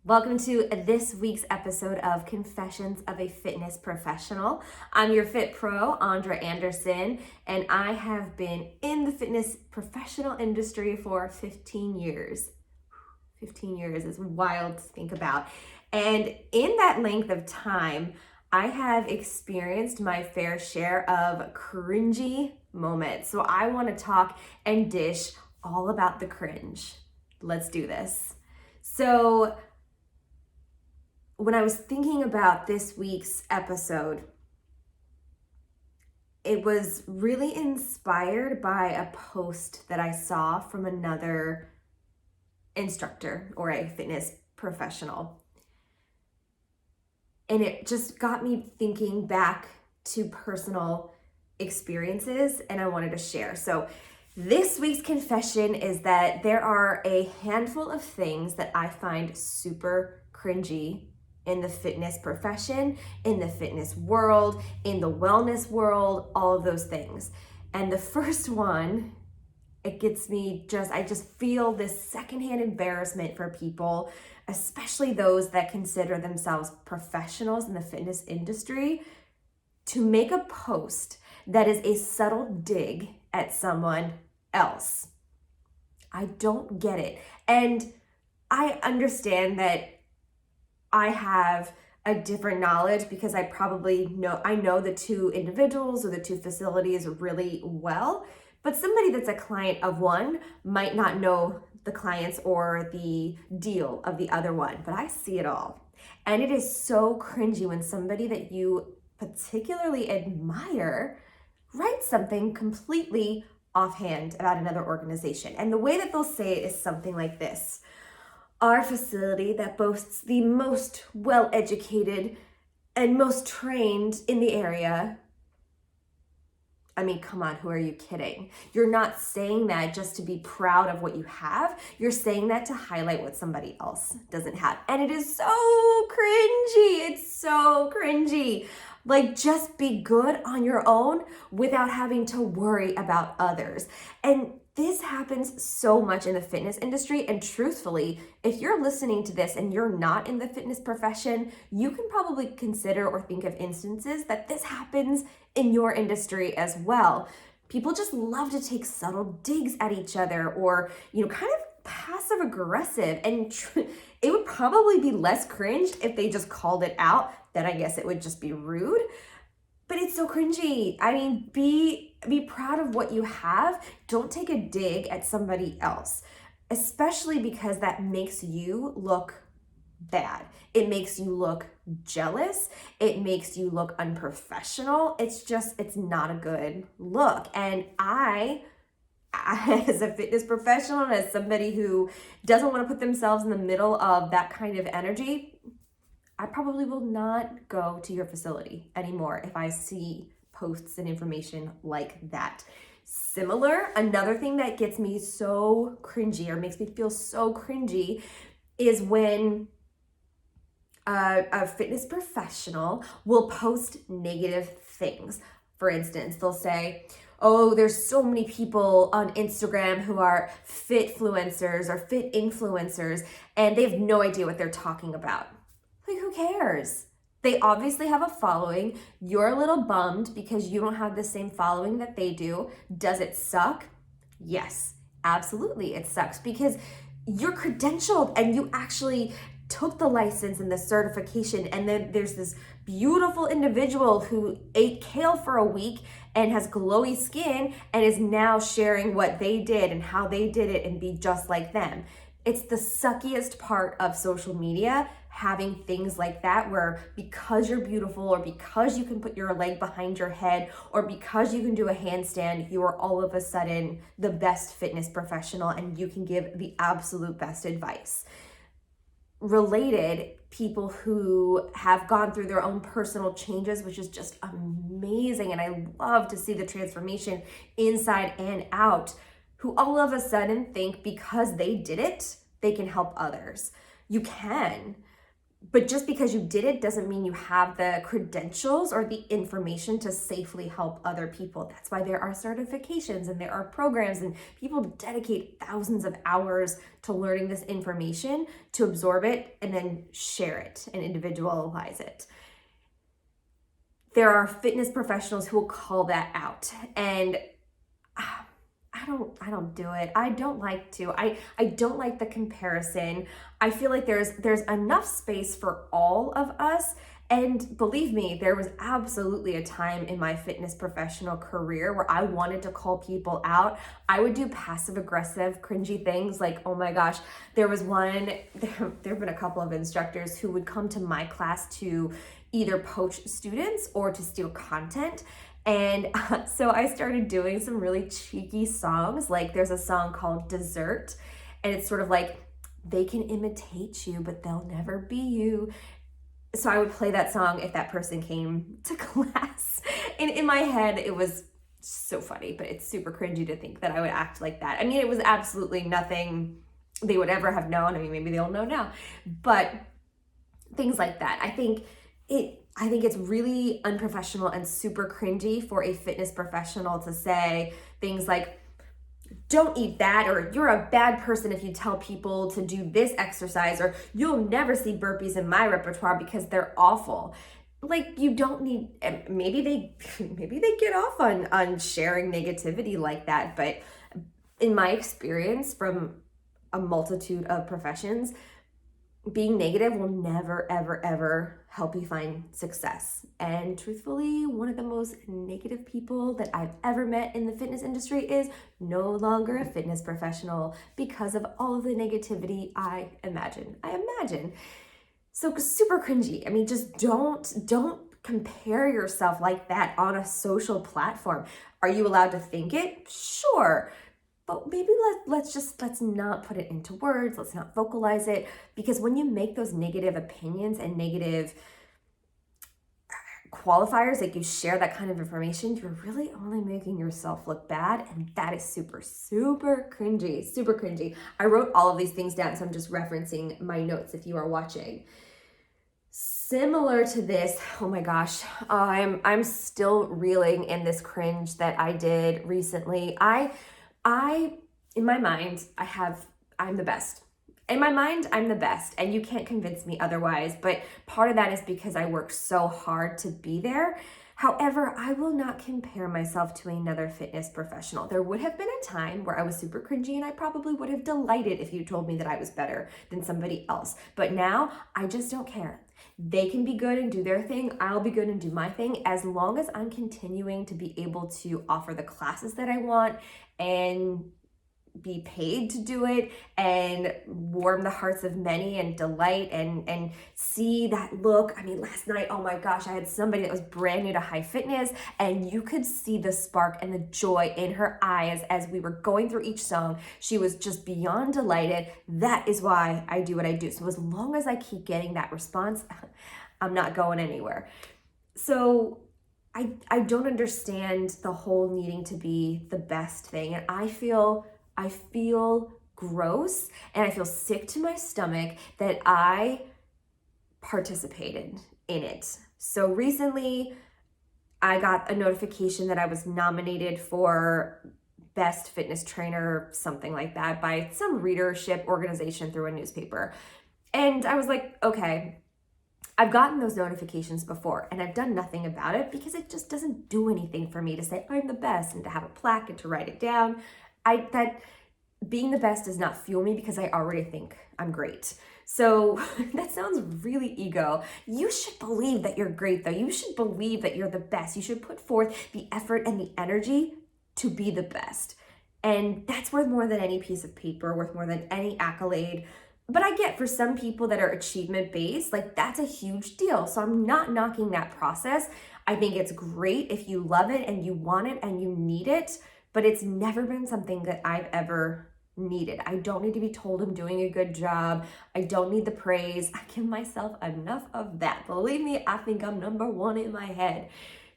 Welcome to this week's episode of Confessions of a Fitness Professional. I'm your Fit Pro, Andra Anderson, and I have been in the fitness professional industry for 15 years. 15 years is wild to think about. And in that length of time, I have experienced my fair share of cringy moments. So I want to talk and dish all about the cringe. Let's do this. So when I was thinking about this week's episode, it was really inspired by a post that I saw from another instructor or a fitness professional. And it just got me thinking back to personal experiences, and I wanted to share. So this week's confession is that there are a handful of things that I find super cringy in the fitness profession, in the fitness world, in the wellness world, all of those things. And the first one, it gets me I just feel this secondhand embarrassment for people, especially those that consider themselves professionals in the fitness industry, to make a post that is a subtle dig at someone else. I don't get it. And I understand that I have a different knowledge because I know the two individuals or the two facilities really well, but somebody that's a client of one might not know the clients or the deal of the other one, but I see it all. And it is so cringy when somebody that you particularly admire writes something completely offhand about another organization. And the way that they'll say it is something like this: our facility that boasts the most well-educated and most trained in the area. I mean, come on, who are you kidding? You're not saying that just to be proud of what you have. You're saying that to highlight what somebody else doesn't have. And it is so cringy. It's so cringy. Like, just be good on your own without having to worry about others. And this happens so much in the fitness industry, and truthfully, if you're listening to this and you're not in the fitness profession, you can probably consider or think of instances that this happens in your industry as well. People just love to take subtle digs at each other, or, kind of passive aggressive, and it would probably be less cringe if they just called it out. Then I guess it would just be rude. But it's so cringy. I mean, be proud of what you have. Don't take a dig at somebody else, especially because that makes you look bad. It makes you look jealous. It makes you look unprofessional. It's not a good look. And I, as a fitness professional and as somebody who doesn't want to put themselves in the middle of that kind of energy, I probably will not go to your facility anymore if I see posts and information like that. Another thing that gets me so cringy or makes me feel so cringy is when a fitness professional will post negative things. For instance, they'll say, oh, there's so many people on Instagram who are fitfluencers or fit influencers, and they have no idea what they're talking about. Like, who cares? They obviously have a following. You're a little bummed because you don't have the same following that they do. Does it suck? Yes, absolutely. It sucks because you're credentialed and you actually took the license and the certification. And then there's this beautiful individual who ate kale for a week and has glowy skin and is now sharing what they did and how they did it and be just like them. It's the suckiest part of social media, having things like that where because you're beautiful or because you can put your leg behind your head or because you can do a handstand, you are all of a sudden the best fitness professional and you can give the absolute best advice. Related, people who have gone through their own personal changes, which is just amazing, and I love to see the transformation inside and out, who all of a sudden think because they did it, they can help others. You can, But just because you did it doesn't mean you have the credentials or the information to safely help other people. That's why there are certifications and there are programs, and people dedicate thousands of hours to learning this information, to absorb it and then share it and individualize it. There are fitness professionals who will call that out, and I don't do it. I don't like to. I don't like the comparison. I feel like there's enough space for all of us. And believe me, there was absolutely a time in my fitness professional career where I wanted to call people out. I would do passive aggressive, cringy things like, oh my gosh, there have been a couple of instructors who would come to my class to either poach students or to steal content. And so I started doing some really cheeky songs. Like there's a song called Dessert, and it's sort of like, they can imitate you, but they'll never be you. So I would play that song if that person came to class. And in my head, it was so funny, but it's super cringy to think that I would act like that. I mean, it was absolutely nothing they would ever have known. I mean, maybe they'll know now, but things like that. I think it's really unprofessional and super cringy for a fitness professional to say things like, don't eat that, or you're a bad person if you tell people to do this exercise, or you'll never see burpees in my repertoire because they're awful. Like, you don't need, maybe they get off on sharing negativity like that, but in my experience from a multitude of professions, being negative will never, ever, ever help you find success. And truthfully, one of the most negative people that I've ever met in the fitness industry is no longer a fitness professional because of all of the negativity I imagine. So super cringy. I mean, just don't compare yourself like that on a social platform. Are you allowed to think it? Sure. But maybe let's not put it into words. Let's not vocalize it, because when you make those negative opinions and negative qualifiers, like you share that kind of information, you're really only making yourself look bad. And that is super, super cringy. I wrote all of these things down, so I'm just referencing my notes if you are watching. Similar to this, oh my gosh, I'm still reeling in this cringe that I did recently. In my mind, I'm the best. In my mind, I'm the best, and you can't convince me otherwise, but part of that is because I worked so hard to be there. However, I will not compare myself to another fitness professional. There would have been a time where I was super cringy, and I probably would have delighted if you told me that I was better than somebody else. But now, I just don't care. They can be good and do their thing. I'll be good and do my thing, as long as I'm continuing to be able to offer the classes that I want and be paid to do it and warm the hearts of many and delight and see that look. I mean, last night, oh my gosh, I had somebody that was brand new to high fitness, and you could see the spark and the joy in her eyes as we were going through each song. She was just beyond delighted. That is why I do what I do. So as long as I keep getting that response, I'm not going anywhere. So I don't understand the whole needing to be the best thing. And I feel gross, and I feel sick to my stomach that I participated in it. So recently I got a notification that I was nominated for best fitness trainer, something like that, by some readership organization through a newspaper. And I was like, okay, I've gotten those notifications before, and I've done nothing about it because it just doesn't do anything for me to say I'm the best and to have a plaque and to write it down. That being the best does not fuel me because I already think I'm great. So that sounds really ego. You should believe that you're great, though. You should believe that you're the best. You should put forth the effort and the energy to be the best. And that's worth more than any piece of paper, worth more than any accolade. But I get, for some people that are achievement-based, like, that's a huge deal. So I'm not knocking that process. I think it's great if you love it and you want it and you need it, but it's never been something that I've ever needed. I don't need to be told I'm doing a good job. I don't need the praise. I give myself enough of that. Believe me, I think I'm number one in my head.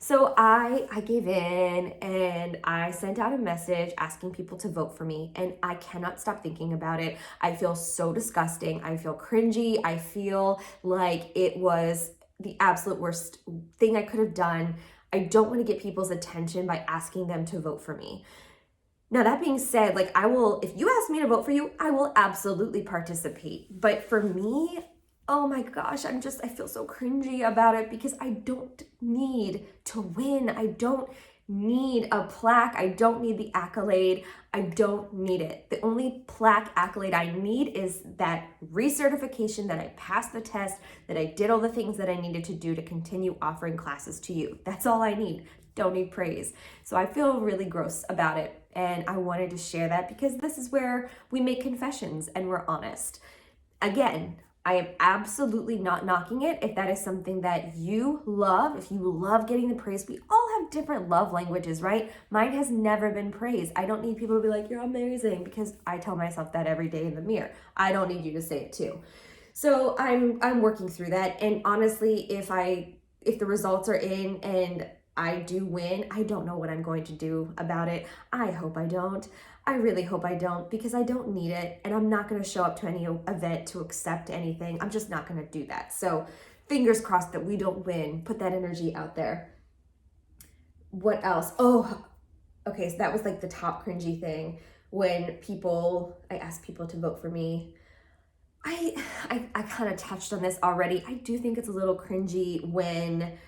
So I gave in and I sent out a message asking people to vote for me, and I cannot stop thinking about it. I feel so disgusting. I feel cringy. I feel like it was the absolute worst thing I could have done. I don't want to get people's attention by asking them to vote for me. Now, that being said, like I will, if you ask me to vote for you, I will absolutely participate. But for me, oh my gosh, I feel so cringy about it because I don't need to win. I don't need a plaque. I don't need the accolade. I don't need it. The only plaque accolade I need is that recertification that I passed the test, that I did all the things that I needed to do to continue offering classes to you. That's all I need. Don't need praise. So I feel really gross about it. And I wanted to share that because this is where we make confessions and we're honest. Again, I am absolutely not knocking it if that is something that you love, if you love getting the praise. We all have different love languages, right? Mine has never been praise. I don't need people to be like, you're amazing, because I tell myself that every day in the mirror. I don't need you to say it too. So I'm working through that. And honestly, if the results are in and I do win, I don't know what I'm going to do about it. I hope I don't. I really hope I don't, because I don't need it, and I'm not going to show up to any event to accept anything. I'm just not going to do that. So fingers crossed that we don't win. Put that energy out there. What else? Oh, okay, so that was like the top cringy thing. When I asked people to vote for me, I kind of touched on this already. I do think it's a little cringy when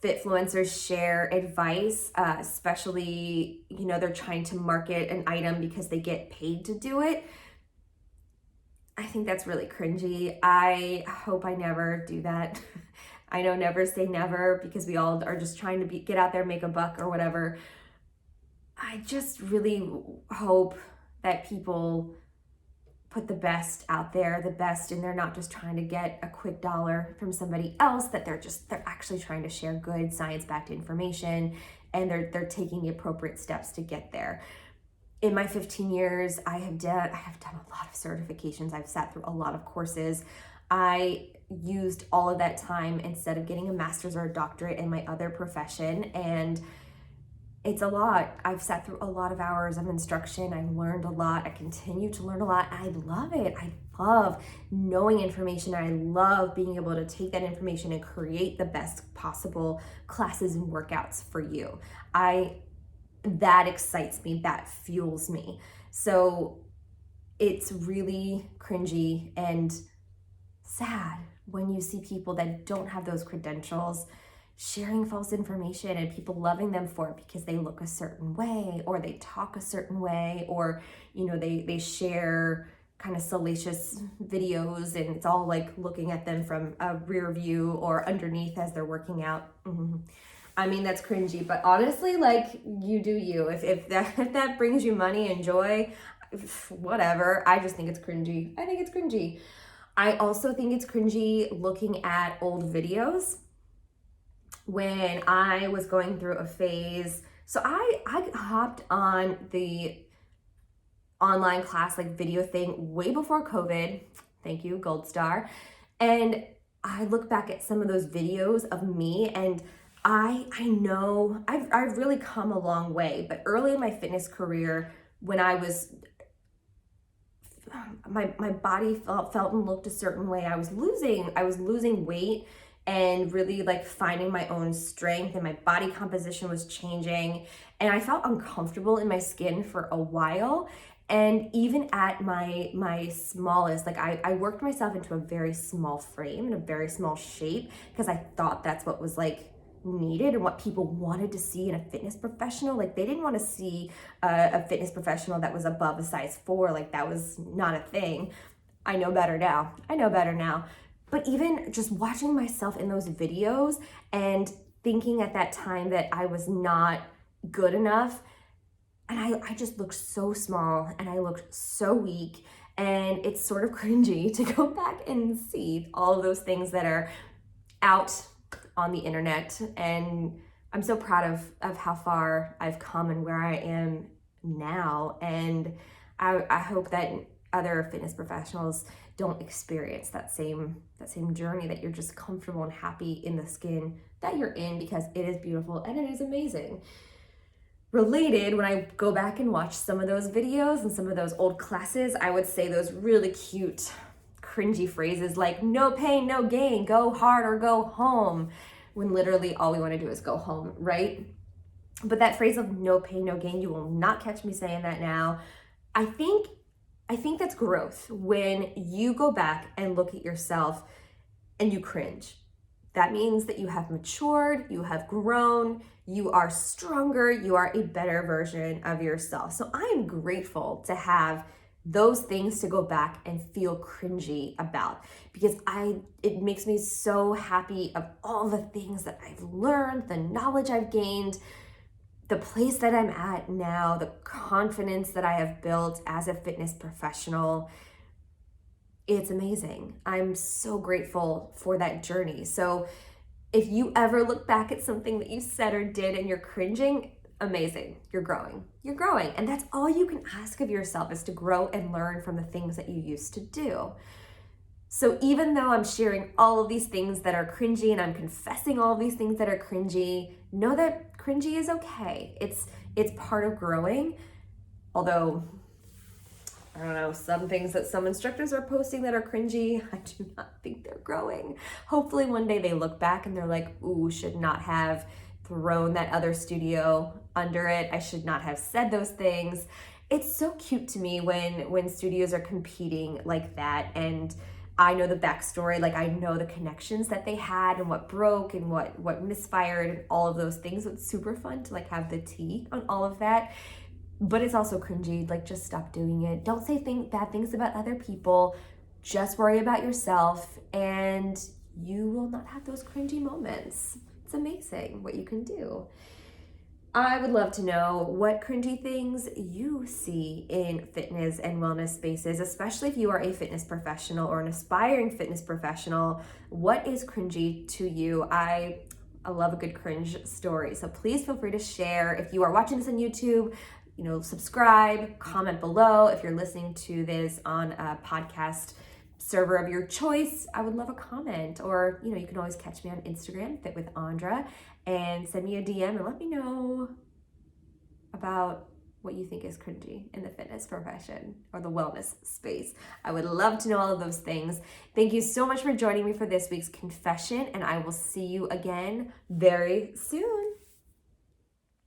Fitfluencers share advice, especially, they're trying to market an item because they get paid to do it. I think that's really cringy. I hope I never do that. I know never say never, because we all are just trying to get out there, make a buck or whatever. I just really hope that people put the best out there, and they're not just trying to get a quick dollar from somebody else, that they're actually trying to share good science-backed information, and they're taking the appropriate steps to get there. In my 15 years, I have done a lot of certifications. I've sat through a lot of courses. I used all of that time instead of getting a master's or a doctorate in my other profession, and it's a lot. I've sat through a lot of hours of instruction. I've learned a lot. I continue to learn a lot. I love it. I love knowing information. I love being able to take that information and create the best possible classes and workouts for you. That excites me. That fuels me. So it's really cringy and sad when you see people that don't have those credentials sharing false information, and people loving them for it because they look a certain way, or they talk a certain way, or they share kind of salacious videos, and it's all like looking at them from a rear view or underneath as they're working out. I mean, that's cringy, but honestly, like, you do you. If that brings you money and joy, whatever. I just think it's cringy. I think it's cringy. I also think it's cringy looking at old videos. When I was going through a phase, so I hopped on the online class like video thing way before COVID. Thank you, Gold Star. And I look back at some of those videos of me, and I know I've really come a long way. But early in my fitness career, when I was my body felt and looked a certain way, I was losing weight and really like finding my own strength, and my body composition was changing, and I felt uncomfortable in my skin for a while. And even at my smallest, like I worked myself into a very small frame and a very small shape because I thought that's what was like needed and what people wanted to see in a fitness professional. Like, they didn't want to see a fitness professional that was above a size 4. Like, that was not a thing. I know better now. But even just watching myself in those videos and thinking at that time that I was not good enough, and I just looked so small and I looked so weak, and it's sort of cringy to go back and see all of those things that are out on the internet. And I'm so proud of how far I've come and where I am now. And I hope that other fitness professionals don't experience that same journey, that you're just comfortable and happy in the skin that you're in, because it is beautiful and it is amazing. Related, when I go back and watch some of those videos and some of those old classes, I would say those really cute, cringy phrases like no pain, no gain, go hard or go home, when literally all we want to do is go home, right? But that phrase of no pain, no gain, you will not catch me saying that now. I think that's growth. When you go back and look at yourself and you cringe, that means that you have matured, you have grown, you are stronger, you are a better version of yourself. So I am grateful to have those things to go back and feel cringy about, because it makes me so happy of all the things that I've learned, the knowledge I've gained, the place that I'm at now, the confidence that I have built as a fitness professional. It's amazing. I'm so grateful for that journey. So if you ever look back at something that you said or did and you're cringing, amazing. You're growing. You're growing. And that's all you can ask of yourself, is to grow and learn from the things that you used to do. So even though I'm sharing all of these things that are cringy and I'm confessing all of these things that are cringy, know that cringy is okay. It's part of growing. Although, I don't know, some things that some instructors are posting that are cringy, I do not think they're growing. Hopefully one day they look back and they're like, ooh, should not have thrown that other studio under it. I should not have said those things. It's so cute to me when studios are competing like that, and I know the backstory, like I know the connections that they had and what broke and what misfired and all of those things. So it's super fun to like have the tea on all of that. But it's also cringy. Like, just stop doing it. Don't say bad things about other people. Just worry about yourself and you will not have those cringy moments. It's amazing what you can do. I would love to know what cringy things you see in fitness and wellness spaces, especially if you are a fitness professional or an aspiring fitness professional. What is cringy to you? I love a good cringe story. So please feel free to share. If you are watching this on YouTube, subscribe, comment below. If you're listening to this on a podcast server of your choice, I would love a comment. Or, you can always catch me on Instagram, Fit with Andra, and send me a DM and let me know about what you think is cringy in the fitness profession or the wellness space. I would love to know all of those things. Thank you so much for joining me for this week's confession, and I will see you again very soon.